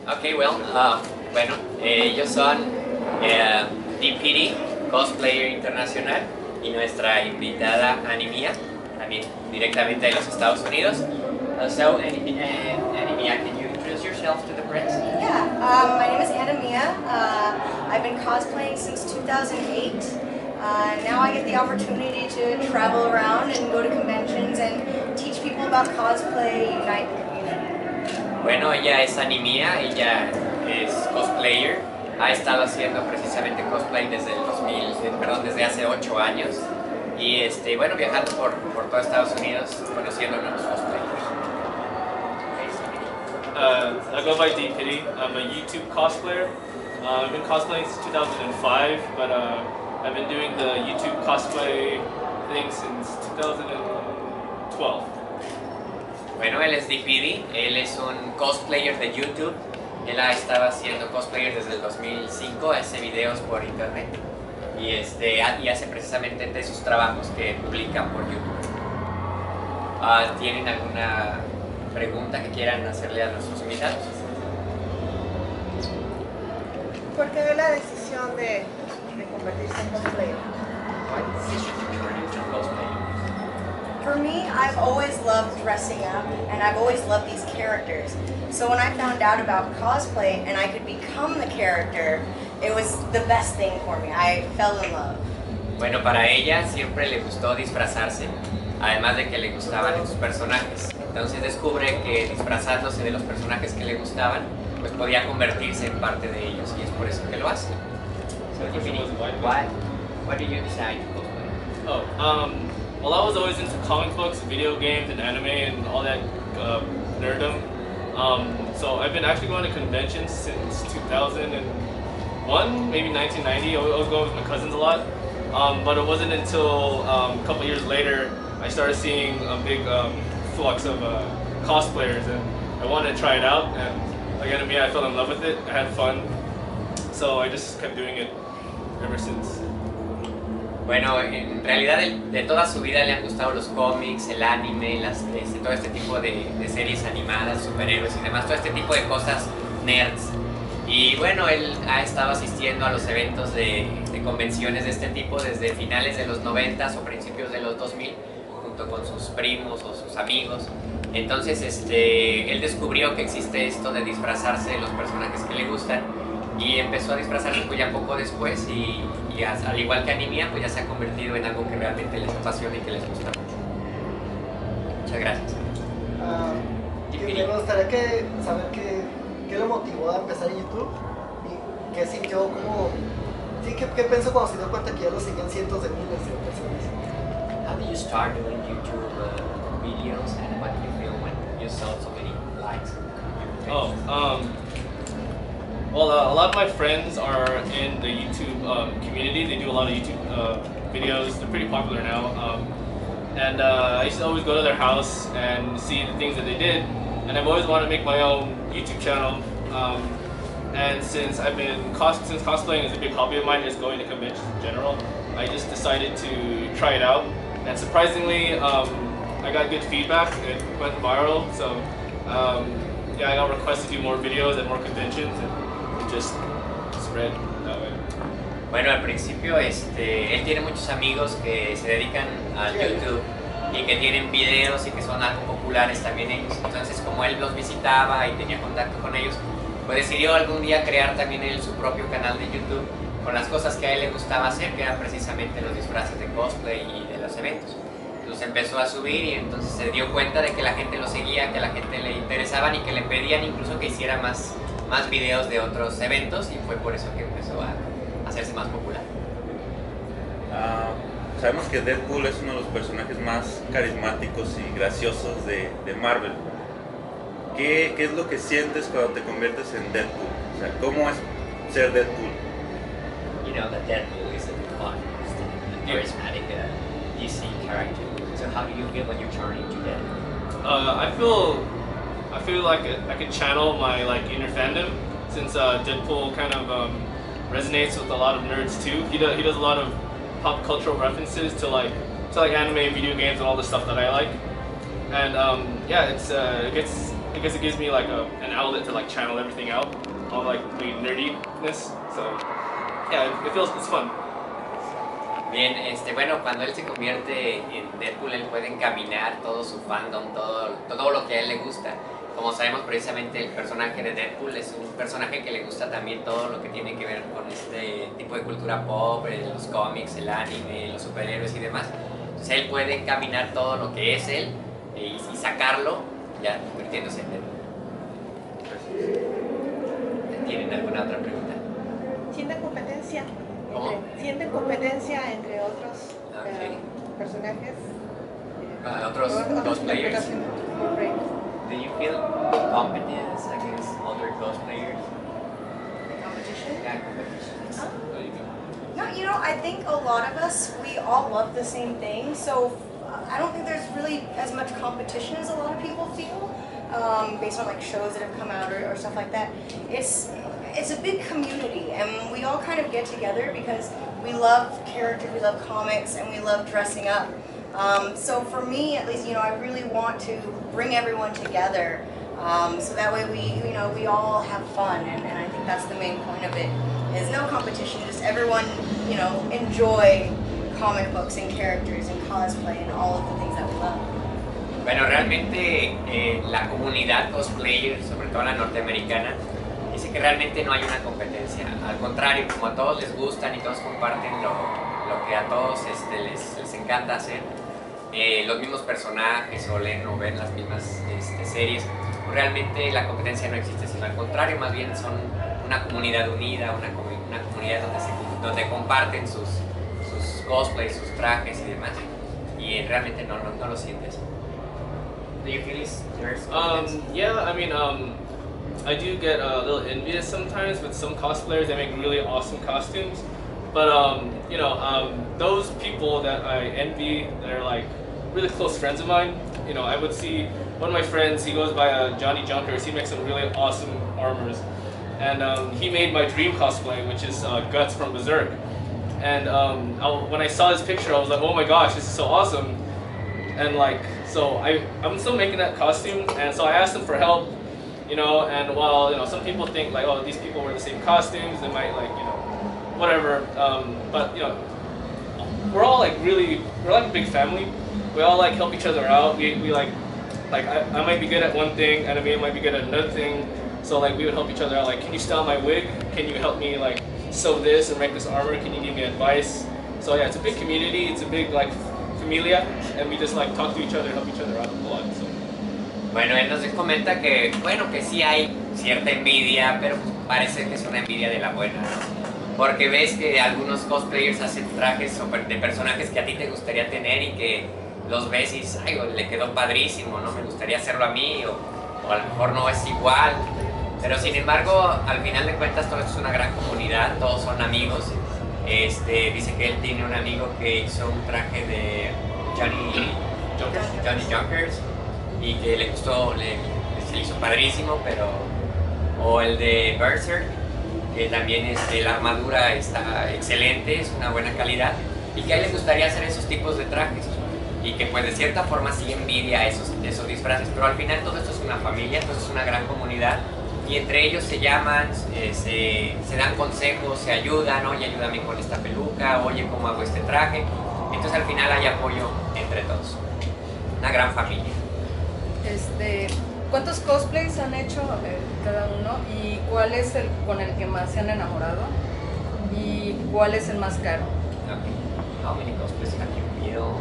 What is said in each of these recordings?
Okay, well, bueno, ellos son D-Piddy, cosplayer internacional, y nuestra invitada Animia, también directamente de los Estados Unidos. So, Animia, can you introduce yourself to the press? Yeah, my name is Animia. I've been cosplaying since 2008. Now I get the opportunity to travel around and go to conventions and teach people about cosplay, unite the community. Bueno, ella es Animia, ella es cosplayer, ha estado haciendo precisamente cosplay desde desde hace 8 años y bueno, viajando por todo Estados Unidos, conociendo nuevos cosplayers. I go by D-Piddy. I'm a YouTube cosplayer. I've been cosplaying since 2005, but I've been doing the YouTube cosplay thing since 2012. Bueno, él es D-Piddy, él es un cosplayer de YouTube. Él ha estado haciendo cosplayer desde el 2005, hace videos por internet y hace precisamente de sus trabajos que publican por YouTube. ¿Tienen alguna pregunta que quieran hacerle a nuestros invitados? ¿Por qué la decisión de convertirse en cosplayer? For me, I've always loved dressing up and I've always loved these characters. So when I found out about cosplay and I could become the character, it was the best thing for me. I fell in love. Bueno, para ella siempre le gustó disfrazarse, además de que le gustaban sus personajes. Entonces descubre que disfrazándose de los personajes que le gustaban, pues podía convertirse en parte de ellos y es por eso que lo hace. So, why did you decide to cosplay? Well, I was always into comic books, video games, and anime, and all that nerddom. So I've been actually going to conventions since 2001, maybe 1990. I was going with my cousins a lot. But it wasn't until a couple years later I started seeing a big flux of cosplayers, and I wanted to try it out. And again, to me, I fell in love with it. I had fun, so I just kept doing it ever since. Bueno, en realidad de toda su vida le han gustado los cómics, el anime, todo este tipo de series animadas, superhéroes y demás, todo este tipo de cosas nerds. Y bueno, él ha estado asistiendo a los eventos de convenciones de este tipo desde finales de los 90s o principios de los 2000, junto con sus primos o sus amigos. Entonces él descubrió que existe esto de disfrazarse de los personajes que le gustan y empezó a disfrazarse pues ya poco después y al igual que Animia, pues ya se ha convertido en algo que realmente les apasiona y que les gusta mucho. Muchas gracias. Me gustaría saber qué lo motivó a empezar en YouTube y qué sintió, qué pensó cuando se dio cuenta que ya lo seguían cientos de miles de personas. How did you start doing YouTube videos and what do you feel when you saw so many likes? Well, a lot of my friends are in the YouTube community. They do a lot of YouTube videos. They're pretty popular now. And I used to always go to their house and see the things that they did. And I've always wanted to make my own YouTube channel. And since cosplaying is a big hobby of mine, just going to conventions in general, I just decided to try it out. And surprisingly, I got good feedback. It went viral. So yeah, I got requests to do more videos at more conventions. And just spread that way. Bueno, al principio él tiene muchos amigos que se dedican al YouTube y que tienen videos y que son algo populares también ellos. Entonces, como él los visitaba y tenía contacto con ellos, pues decidió algún día crear también él su propio canal de YouTube con las cosas que a él le gustaba hacer, que eran precisamente los disfraces de cosplay y de los eventos. Los empezó a subir y entonces se dio cuenta de que la gente lo seguía, que a la gente le interesaban y que le pedían incluso que hiciera más videos de otros eventos y fue por eso que empezó a hacerse más popular. Sabemos que Deadpool es uno de los personajes más carismáticos y graciosos de Marvel. ¿Qué es lo que sientes cuando te conviertes en Deadpool? O sea, ¿cómo es ser Deadpool? You know that Deadpool is a fun, charismatic DC character. So how do you feel when you turn into Deadpool? I feel like I could channel my inner fandom, since Deadpool kind of resonates with a lot of nerds too. He does a lot of pop cultural references to anime, video games, and all the stuff that I like. And yeah, it gets because it gives me like an outlet to like channel everything out, all like the nerdiness. So yeah, it's fun. Bien, bueno, cuando él se convierte en Deadpool, él puede encaminar todo su fandom, todo lo que a él le gusta. Como sabemos, precisamente el personaje de Deadpool es un personaje que le gusta también todo lo que tiene que ver con este tipo de cultura pop, los cómics, el anime, los superhéroes y demás. Entonces él puede encaminar todo lo que es él y sacarlo, ya convirtiéndose en Deadpool. ¿Tienen alguna otra pregunta? ¿Sienten competencia? ¿Sienten competencia entre otros personajes? Otros cosplayers. Do you feel competence against other cosplayers? Competition? Yeah, competition. No, you know, I think a lot of us, we all love the same thing, so I don't think there's really as much competition as a lot of people feel, based on like shows that have come out or stuff like that. It's a big community, and we all kind of get together because we love characters, we love comics, and we love dressing up. So for me, at least, you know, I really want to bring everyone together, so that way we all have fun, and I think that's the main point of it. Is no competition, just everyone, you know, enjoy comic books and characters and cosplay and all of the things that we love. Bueno, realmente la comunidad cosplayer, sobre todo la norteamericana, dice que realmente no hay una competencia. Al contrario, como a todos les gustan y todos comparten lo que a todos les encanta hacer, los mismos personajes o leen o ven las mismas series, realmente la competencia no existe, sino al contrario, más bien son una comunidad unida, una comunidad donde comparten sus cosplays, sus trajes y demás, y realmente no lo sientes. Do you feel there's competence? Yeah, I mean, I do get a little envious sometimes with some cosplayers. They make really awesome costumes, but you know, those people that I envy, that are like really close friends of mine. You know, I would see one of my friends. He goes by Johnny Junkers. He makes some really awesome armors, and he made my dream cosplay, which is Guts from Berserk. And when I saw this picture, I was like, oh my gosh, this is so awesome. And like, so I'm still making that costume, and so I asked him for help. You know, and while, you know, some people think like, oh, these people wear the same costumes, they might like, you know, whatever, but, you know, we're all like we're like a big family. We all like help each other out. We like I might be good at one thing, and Amir might be good at another thing, so like we would help each other out. Like, can you style my wig? Can you help me like sew this and make this armor? Can you give me advice? So yeah, it's a big community, it's a big like familia, and we just like talk to each other and help each other out a lot. So. Bueno, él nos comenta que, bueno, que sí hay cierta envidia, pero parece que es una envidia de la buena, ¿no? Porque ves que algunos cosplayers hacen trajes de personajes que a ti te gustaría tener y que los ves y dices, ay, le quedó padrísimo, ¿no? Me gustaría hacerlo a mí, o a lo mejor no es igual. Pero sin embargo, al final de cuentas, todo esto es una gran comunidad, todos son amigos. Dice que él tiene un amigo que hizo un traje de Johnny Junkers, y que le gustó, se le hizo padrísimo, pero... O el de Berserk, que también la armadura está excelente, es una buena calidad, y que a él le gustaría hacer esos tipos de trajes, y que pues de cierta forma sí envidia esos disfraces, pero al final todo esto es una familia, todo esto es una gran comunidad, y entre ellos se llaman, se dan consejos, se ayudan, oye, ayúdame con esta peluca, oye, ¿cómo hago este traje? Entonces al final hay apoyo entre todos, una gran familia. ¿Cuántos cosplays han hecho cada uno y cuál es el con el que más se han enamorado y cuál es el más caro? Okay. How many cosplays have you built?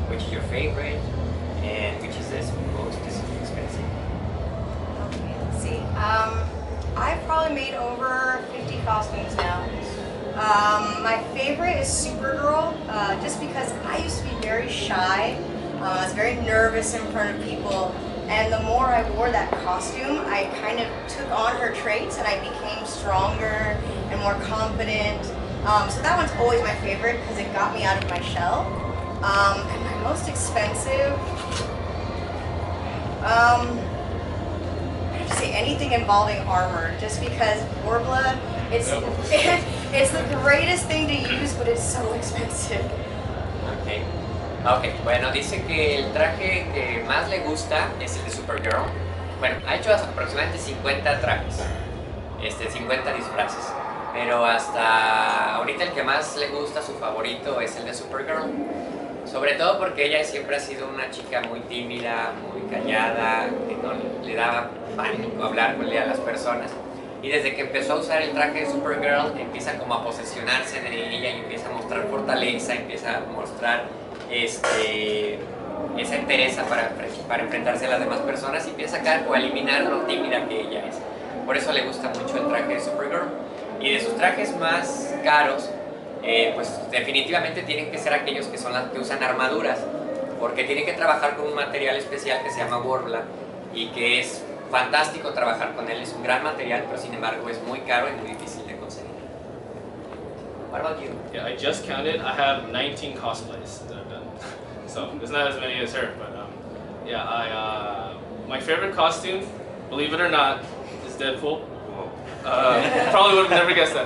Which is your favorite and which is the most expensive? Okay, let's see. I've probably made over 50 costumes now. My favorite is Supergirl, just because I used to be very shy. I was very nervous in front of people, and the more I wore that costume, I kind of took on her traits and I became stronger and more confident. So that one's always my favorite because it got me out of my shell. And my most expensive, I have to say anything involving armor, just because Orbla, it's the greatest thing to use, but it's so expensive. Okay. Ok, bueno, dice que el traje que más le gusta es el de Supergirl. Bueno, ha hecho aproximadamente 50 trajes, 50 disfraces. Pero hasta ahorita el que más le gusta, su favorito, es el de Supergirl. Sobre todo porque ella siempre ha sido una chica muy tímida, muy callada, que no le daba pánico hablarle a las personas. Y desde que empezó a usar el traje de Supergirl, empieza como a posesionarse de ella y empieza a mostrar fortaleza, empieza a mostrar esa entereza para enfrentarse a las demás personas y empieza a sacar o a eliminar lo tímida que ella es. Por eso le gusta mucho el traje de Supergirl. Y de sus trajes más caros, pues definitivamente tienen que ser aquellos que son las que usan armaduras, porque tienen que trabajar con un material especial que se llama Worbla y que es fantástico trabajar con él. Es un gran material, pero sin embargo es muy caro y muy difícil de conseguir. What about you? Yeah, I just counted. I have 19 cosplays that I've done. So it's not as many as her, but yeah, my favorite costume, believe it or not, is Deadpool. Probably would have never guessed that.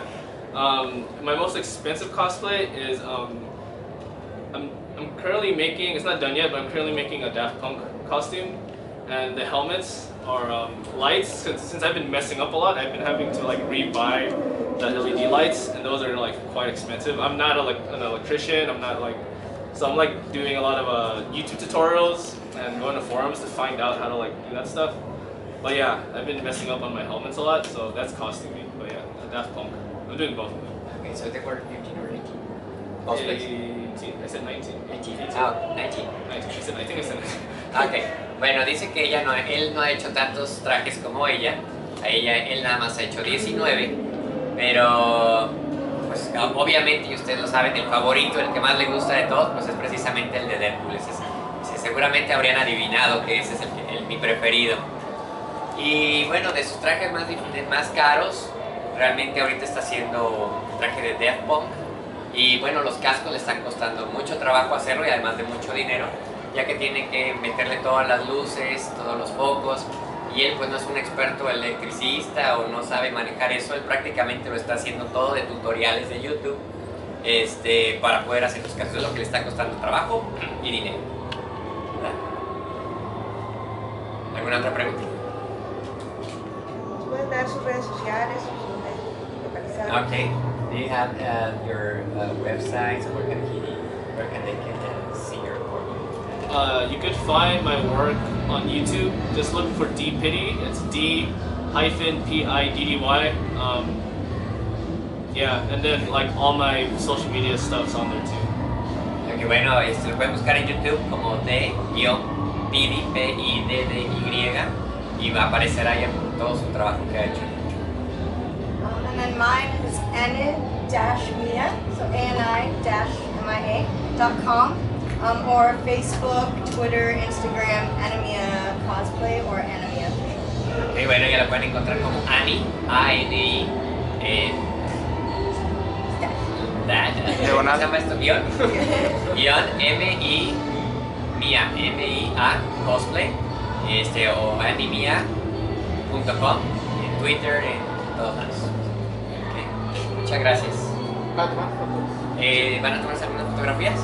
My most expensive cosplay is I'm currently making, it's not done yet, but I'm currently making a Daft Punk costume, and the helmets are lights. Since I've been messing up a lot, I've been having to like rebuy the LED lights, and those are like quite expensive. I'm not an electrician. I'm not like, so I'm like doing a lot of YouTube tutorials and going to forums to find out how to like do that stuff. But yeah, I've been messing up on my helmets a lot, so that's costing me. But yeah, Daft Punk. I'm doing both of them. Okay, so they were 15 or 18? Cosplays? 18. I said 19. 18. Ah, 19. 19. I think I said 19. Ok, bueno, dice que él no ha hecho tantos trajes como ella. Él nada más ha hecho 19. Pero, pues obviamente, y ustedes lo saben, el favorito, el que más le gusta de todos, pues es precisamente el de Deadpool. Seguramente habrían adivinado que ese es mi preferido. Y bueno, de sus trajes más caros, realmente ahorita está haciendo el traje de Daft Punk. Y bueno, los cascos le están costando mucho trabajo hacerlo y además de mucho dinero, ya que tiene que meterle todas las luces, todos los focos. Y él pues no es un experto electricista o no sabe manejar eso. Él prácticamente lo está haciendo todo de tutoriales de YouTube para poder hacer los cascos. Es lo que le está costando trabajo y dinero. ¿Verdad? ¿Alguna otra pregunta? ¿Pueden dar sus redes sociales, sus localizados? Okay. Do you have your websites? Where can they see your work? You could find my work on YouTube. Just look for D-Piddy. It's D-Piddy. Yeah, and then like all my social media stuff's on there too. Okay, bueno, lo pueden buscar en YouTube como D-Piddy, P-I-D-D-Y, y va a aparecer ahí todo su trabajo que ha hecho. And then mine is Anna-Mia, so ANI-MIA.com, or Facebook, Twitter, Instagram, Anna-Mia Cosplay, or Anna-Mia. Okay, bueno, ya la pueden encontrar como Annie, A-N-I, ¿cómo se llama esto? Guión M-I-Mia, M-I-A, Cosplay, o animia.com, en Twitter, en todos lados. Okay. Muchas gracias. ¿Van a tomarse algunas fotografías?